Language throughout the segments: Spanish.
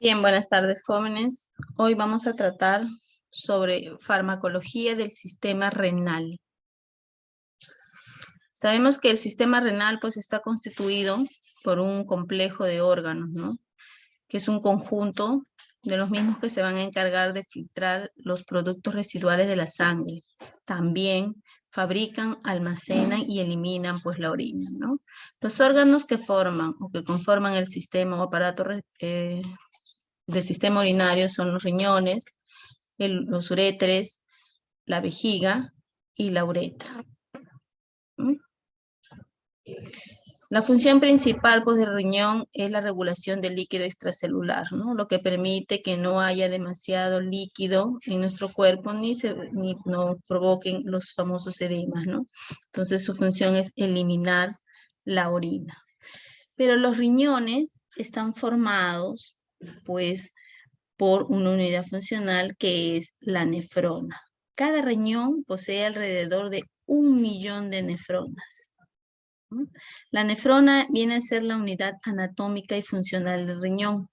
Bien, buenas tardes, jóvenes. Hoy vamos a tratar sobre farmacología del sistema renal. Sabemos que el sistema renal pues está constituido por un complejo de órganos, ¿no? Que es un conjunto de los mismos que se van a encargar de filtrar los productos residuales de la sangre. También fabrican, almacenan y eliminan pues la orina, ¿no? Los órganos que forman o que conforman el sistema o aparato del sistema urinario son los riñones, los uréteres, la vejiga y la uretra. ¿Mm? La función principal pues, del riñón es la regulación del líquido extracelular, ¿no? Lo que permite que no haya demasiado líquido en nuestro cuerpo ni no provoquen los famosos edemas, ¿no? Entonces su función es eliminar la orina. Pero los riñones están formados pues por una unidad funcional que es la nefrona. Cada riñón posee alrededor de 1 millón de nefronas. La nefrona viene a ser la unidad anatómica y funcional del riñón.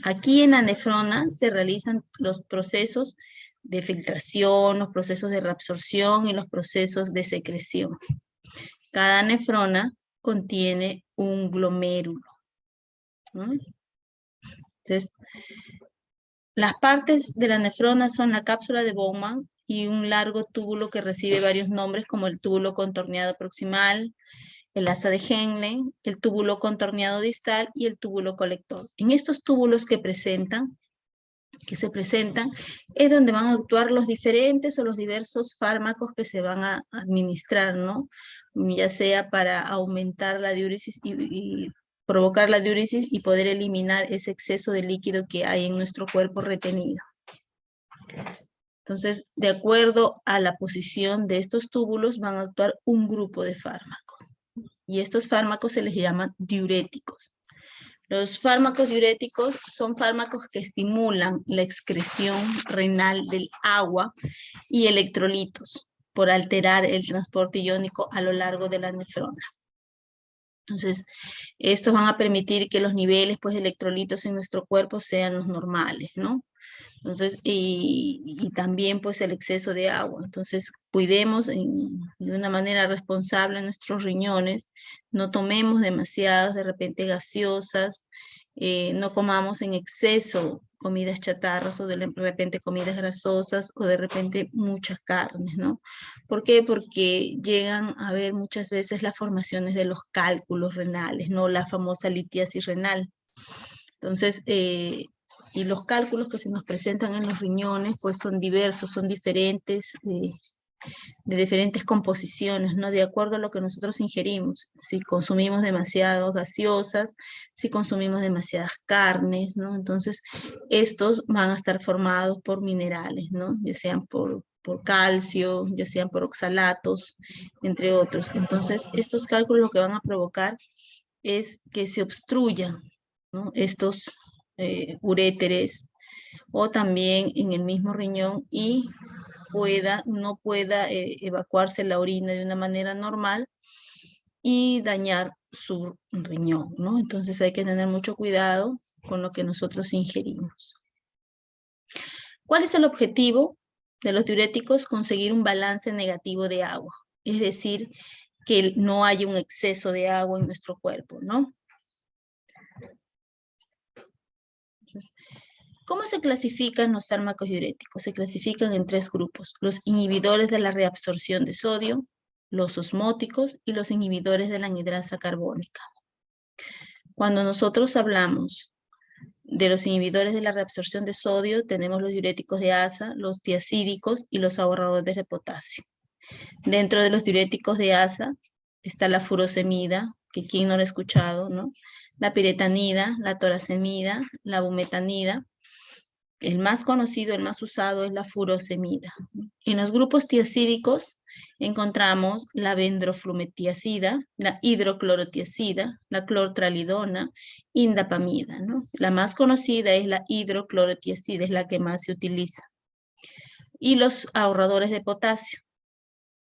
Aquí en la nefrona se realizan los procesos de filtración, los procesos de reabsorción y los procesos de secreción. Cada nefrona contiene un glomérulo. Entonces, las partes de la nefrona son la cápsula de Bowman y un largo túbulo que recibe varios nombres como el túbulo contorneado proximal, el asa de Henle, el túbulo contorneado distal y el túbulo colector. En estos túbulos que se presentan, es donde van a actuar los diferentes o los diversos fármacos que se van a administrar, ¿no? Ya sea para aumentar la diuresis y provocar la diuresis y poder eliminar ese exceso de líquido que hay en nuestro cuerpo retenido. Entonces, de acuerdo a la posición de estos túbulos, van a actuar un grupo de fármacos. Y estos fármacos se les llaman diuréticos. Los fármacos diuréticos son fármacos que estimulan la excreción renal del agua y electrolitos por alterar el transporte iónico a lo largo de la nefrona. Entonces, estos van a permitir que los niveles pues, de electrolitos en nuestro cuerpo sean los normales, ¿no? Entonces, y también pues el exceso de agua. Entonces, cuidemos de una manera responsable nuestros riñones, no tomemos demasiadas de repente gaseosas, no comamos en exceso comidas chatarras o de repente comidas grasosas o de repente muchas carnes, ¿no? ¿Por qué? Porque llegan a haber muchas veces las formaciones de los cálculos renales, ¿no? La famosa litiasis renal. Entonces, y los cálculos que se nos presentan en los riñones, pues son diversos, son diferentes, de diferentes composiciones, ¿no? De acuerdo a lo que nosotros ingerimos. Si consumimos demasiadas gaseosas, si consumimos demasiadas carnes, ¿no? Entonces, estos van a estar formados por minerales, ¿no? Ya sean por calcio, ya sean por oxalatos, entre otros. Entonces, estos cálculos lo que van a provocar es que se obstruyan, ¿no? Estos uréteres o también en el mismo riñón y no pueda evacuarse la orina de una manera normal y dañar su riñón, ¿no? Entonces hay que tener mucho cuidado con lo que nosotros ingerimos. ¿Cuál es el objetivo de los diuréticos? Conseguir un balance negativo de agua, es decir, que no haya un exceso de agua en nuestro cuerpo, ¿no? Entonces, ¿cómo se clasifican los fármacos diuréticos? Se clasifican en 3 grupos: los inhibidores de la reabsorción de sodio, los osmóticos y los inhibidores de la anhidrasa carbónica. Cuando nosotros hablamos de los inhibidores de la reabsorción de sodio, tenemos los diuréticos de asa, los tiacídicos y los ahorradores de potasio. Dentro de los diuréticos de asa está la furosemida, que quién no lo ha escuchado, ¿no? La piretanida, la toracemida, la bumetanida. El más conocido, el más usado es la furosemida. En los grupos tiacídicos encontramos la bendroflumethiazida, la hidroclorotiazida, la clortralidona, indapamida, ¿no? La más conocida es la hidroclorotiazida, es la que más se utiliza. Y los ahorradores de potasio,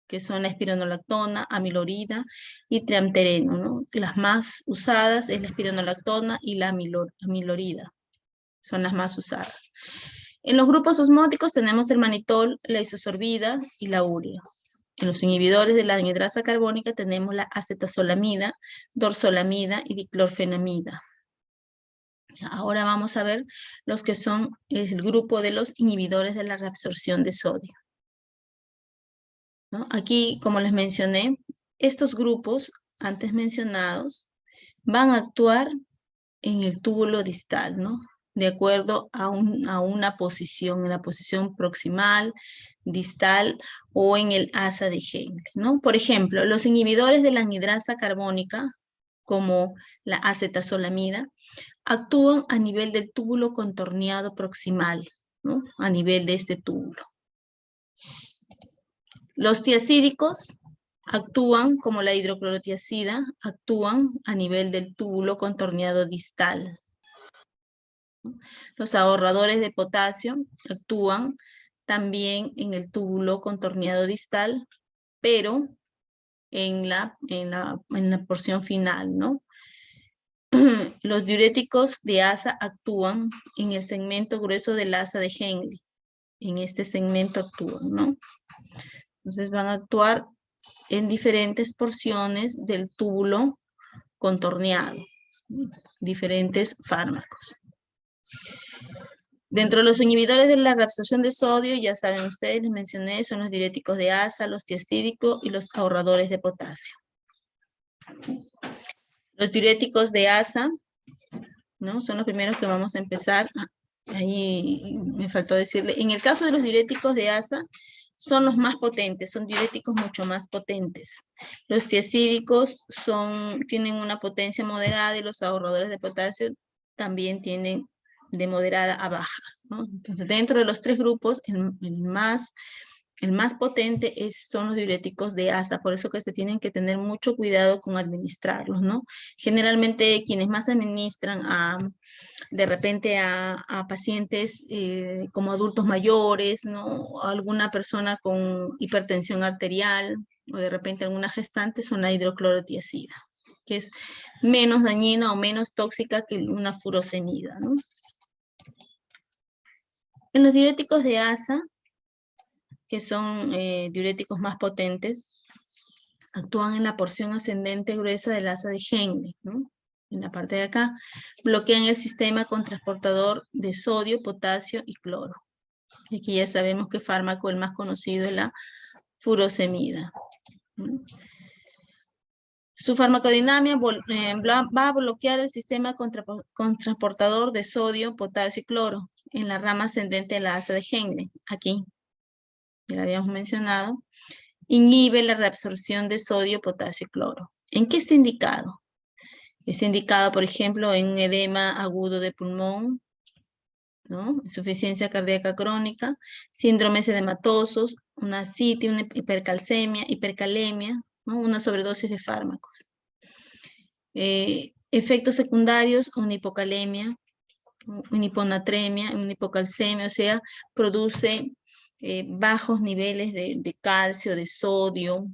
que son la espironolactona, amilorida y triamtereno, ¿no? Las más usadas es la espironolactona y la amilorida. son las más usadas. En los grupos osmóticos tenemos el manitol, la isosorbida y la urea. En los inhibidores de la anhidrasa carbónica tenemos la acetazolamida, dorzolamida y diclorfenamida. Ahora vamos a ver los que son el grupo de los inhibidores de la reabsorción de sodio, ¿no? Aquí, como les mencioné, estos grupos antes mencionados van a actuar en el túbulo distal, ¿no? De acuerdo a una posición, en la posición proximal, distal o en el asa de Henle, ¿no? Por ejemplo, los inhibidores de la anhidrasa carbónica, como la acetazolamida, actúan a nivel del túbulo contorneado proximal, ¿no? A nivel de este túbulo. Los tiacídicos actúan, como la hidroclorotiacida, actúan a nivel del túbulo contorneado distal. Los ahorradores de potasio actúan también en el túbulo contorneado distal, pero en la porción final, ¿no? Los diuréticos de asa actúan en el segmento grueso del asa de Henle. En este segmento actúan, ¿no? Entonces van a actuar en diferentes porciones del túbulo contorneado, diferentes fármacos. Dentro de los inhibidores de la reabsorción de sodio, ya saben ustedes, les mencioné, son los diuréticos de asa, los tiacídicos y los ahorradores de potasio. Los diuréticos de asa, ¿no? Son los primeros que vamos a empezar. Ahí me faltó decirle. En el caso de los diuréticos de asa, son los más potentes, son diuréticos mucho más potentes. Los tiacídicos tienen una potencia moderada y los ahorradores de potasio también tienen de moderada a baja, ¿no? Entonces, dentro de los tres grupos, el más potente son los diuréticos de asa, por eso que se tienen que tener mucho cuidado con administrarlos, ¿no? Generalmente quienes más administran de repente a pacientes como adultos mayores, ¿no? Alguna persona con hipertensión arterial o de repente alguna gestante son la hidroclorotiacida, que es menos dañina o menos tóxica que una furosemida, ¿no? En los diuréticos de asa, que son diuréticos más potentes, actúan en la porción ascendente gruesa del asa de Henle, ¿no? En la parte de acá, bloquean el sistema contrasportador de sodio, potasio y cloro. Y aquí ya sabemos qué fármaco, el más conocido, es la furosemida. Su farmacodinámica va a bloquear el sistema contrasportador de sodio, potasio y cloro en la rama ascendente de la asa de Henle, aquí, ya lo habíamos mencionado. Inhibe la reabsorción de sodio, potasio y cloro. ¿En qué está indicado? Está indicado, por ejemplo, en un edema agudo de pulmón, ¿no? Insuficiencia cardíaca crónica, síndromes edematosos, una ascitis, una hipercalcemia, hipercalemia, ¿no? Una sobredosis de fármacos. Efectos secundarios, una hipocalemia, una hiponatremia, una hipocalcemia, o sea, produce bajos niveles de calcio, de sodio,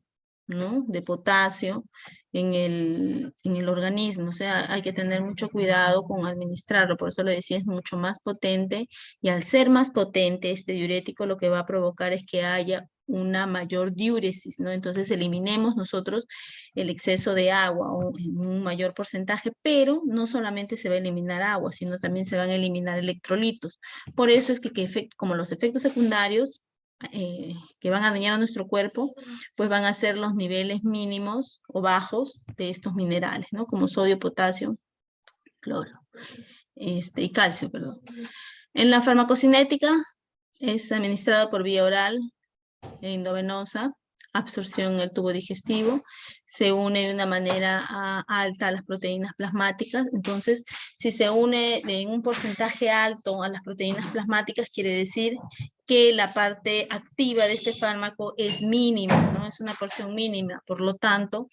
¿no? De potasio en el organismo. O sea, hay que tener mucho cuidado con administrarlo. Por eso le decía, es mucho más potente. Y al ser más potente, este diurético lo que va a provocar es que haya una mayor diuresis, ¿no? Entonces eliminemos nosotros el exceso de agua o en un mayor porcentaje, pero no solamente se va a eliminar agua, sino también se van a eliminar electrolitos. Por eso es que como los efectos secundarios que van a dañar a nuestro cuerpo, pues van a ser los niveles mínimos o bajos de estos minerales, ¿no? Como sodio, potasio, cloro, y calcio, perdón. En la farmacocinética es administrado por vía oral e endovenosa, absorción en el tubo digestivo, se une de una manera alta a las proteínas plasmáticas. Entonces, si se une en un porcentaje alto a las proteínas plasmáticas, quiere decir que la parte activa de este fármaco es mínima, ¿no? Es una porción mínima. Por lo tanto,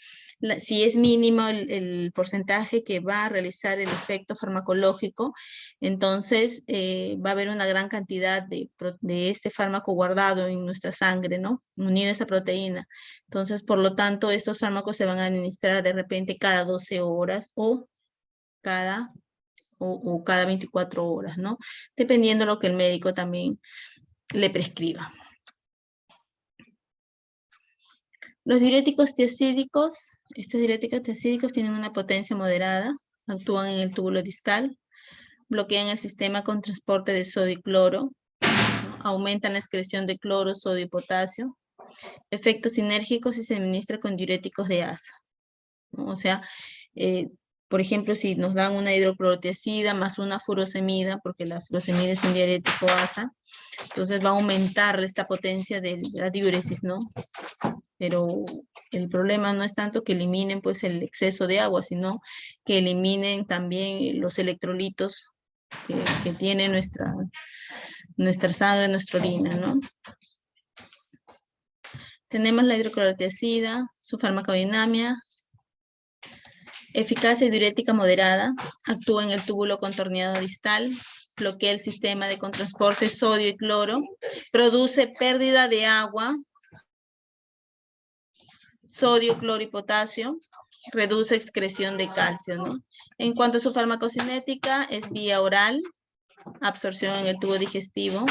si es mínimo el porcentaje que va a realizar el efecto farmacológico, entonces va a haber una gran cantidad de este fármaco guardado en nuestra sangre, ¿no? Unido a esa proteína. Entonces, por lo tanto, estos fármacos se van a administrar de repente cada 12 horas o cada o cada 24 horas, ¿no? Dependiendo de lo que el médico también le prescriba. Los diuréticos tiacídicos, estos diuréticos tiacídicos tienen una potencia moderada, actúan en el túbulo distal, bloquean el sistema con transporte de sodio y cloro, ¿no? Aumentan la excreción de cloro, sodio y potasio. Efectos sinérgicos si se administra con diuréticos de asa, ¿no? O sea, por ejemplo, si nos dan una hidroclorotiazida más una furosemida, porque la furosemida es un diurético asa, entonces va a aumentar esta potencia de la diuresis, ¿no? Pero el problema no es tanto que eliminen pues el exceso de agua, sino que eliminen también los electrolitos que tiene nuestra sangre, nuestra orina, ¿no? Tenemos la hidroclorotiazida, su farmacodinamia, eficacia diurética moderada, actúa en el túbulo contorneado distal, bloquea el sistema de contransporte sodio y cloro, produce pérdida de agua, sodio, cloro y potasio, reduce excreción de calcio, ¿no? En cuanto a su farmacocinética, es vía oral, absorción en el tubo digestivo,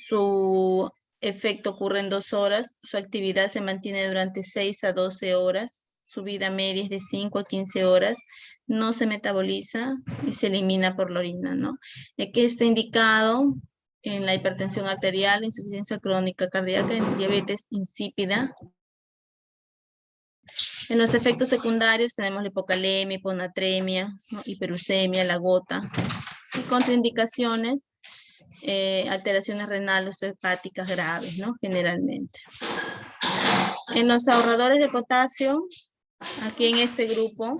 su efecto ocurre en 2 horas, su actividad se mantiene durante 6 a 12 horas, su vida media es de 5 a 15 horas, no se metaboliza y se elimina por la orina, ¿no? Que está indicado en la hipertensión arterial, insuficiencia crónica cardíaca, en diabetes insípida. En los efectos secundarios tenemos la hipocalemia, hiponatremia, ¿no? Hiperuricemia, la gota. Y contraindicaciones, alteraciones renales o hepáticas graves, ¿no? Generalmente. En los ahorradores de potasio, aquí en este grupo,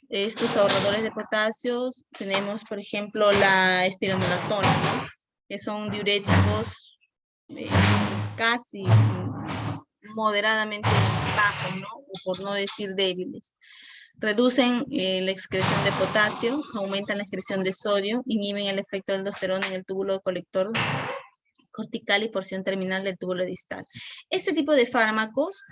estos ahorradores de potasio, tenemos, por ejemplo, la espironolactona, ¿no? Que son diuréticos casi moderadamente bajos, ¿no? O por no decir débiles. Reducen la excreción de potasio, aumentan la excreción de sodio, inhiben el efecto del aldosterona en el túbulo colector cortical y porción terminal del túbulo distal. Este tipo de fármacos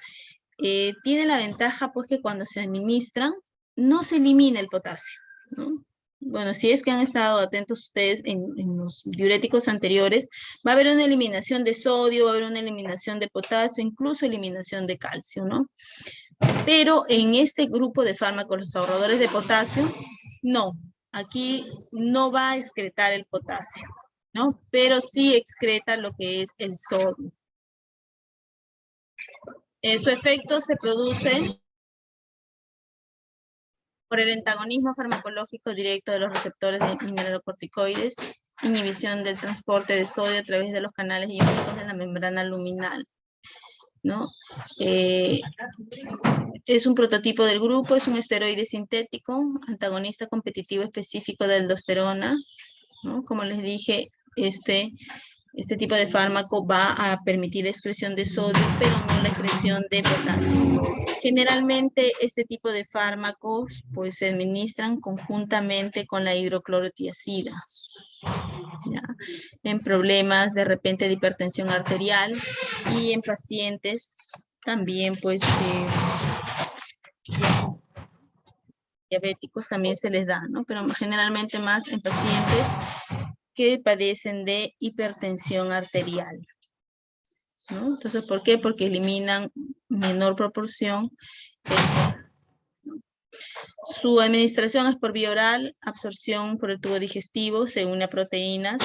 tiene la ventaja pues que cuando se administran no se elimina el potasio, ¿no? Bueno, si es que han estado atentos ustedes en los diuréticos anteriores, va a haber una eliminación de sodio, va a haber una eliminación de potasio, incluso eliminación de calcio, ¿no? Pero en este grupo de fármacos, los ahorradores de potasio, no. Aquí no va a excretar el potasio, ¿no? Pero sí excreta lo que es el sodio. Su efecto se produce por el antagonismo farmacológico directo de los receptores de mineralocorticoides, inhibición del transporte de sodio a través de los canales iónicos de la membrana luminal, ¿no? Es un prototipo del grupo, es un esteroide sintético, antagonista competitivo específico de aldosterona, ¿no? Como les dije, este tipo de fármaco va a permitir la excreción de sodio, pero no la excreción de potasio. Generalmente este tipo de fármacos pues se administran conjuntamente con la hidroclorotiazida, ¿ya? En problemas de repente de hipertensión arterial y en pacientes también pues diabéticos también se les da, ¿no? Pero generalmente más en pacientes que padecen de hipertensión arterial, ¿no? Entonces, ¿por qué? Porque eliminan menor proporción. Su administración es por vía oral, absorción por el tubo digestivo, se une a proteínas.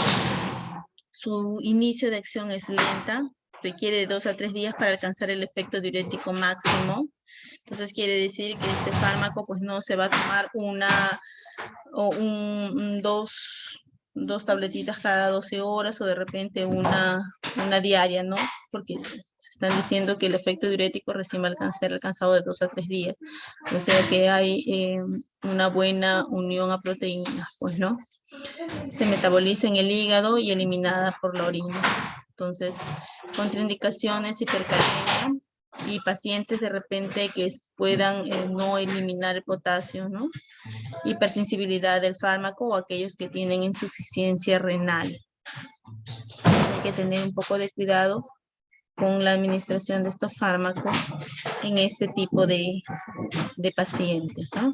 Su inicio de acción es lenta, requiere de 2 a 3 días para alcanzar el efecto diurético máximo. Entonces quiere decir que este fármaco pues no se va a tomar dos tabletitas cada 12 horas o de repente una diaria, ¿no? Porque se están diciendo que el efecto diurético recién va a ser alcanzado de 2 a 3 días. O sea que hay una buena unión a proteínas, pues, ¿no? Se metaboliza en el hígado y eliminada por la orina. Entonces, contraindicaciones, hipercalemia y pacientes de repente que puedan no eliminar el potasio, ¿no? Hipersensibilidad del fármaco o aquellos que tienen insuficiencia renal. Hay que tener un poco de cuidado con la administración de estos fármacos en este tipo de pacientes, ¿no?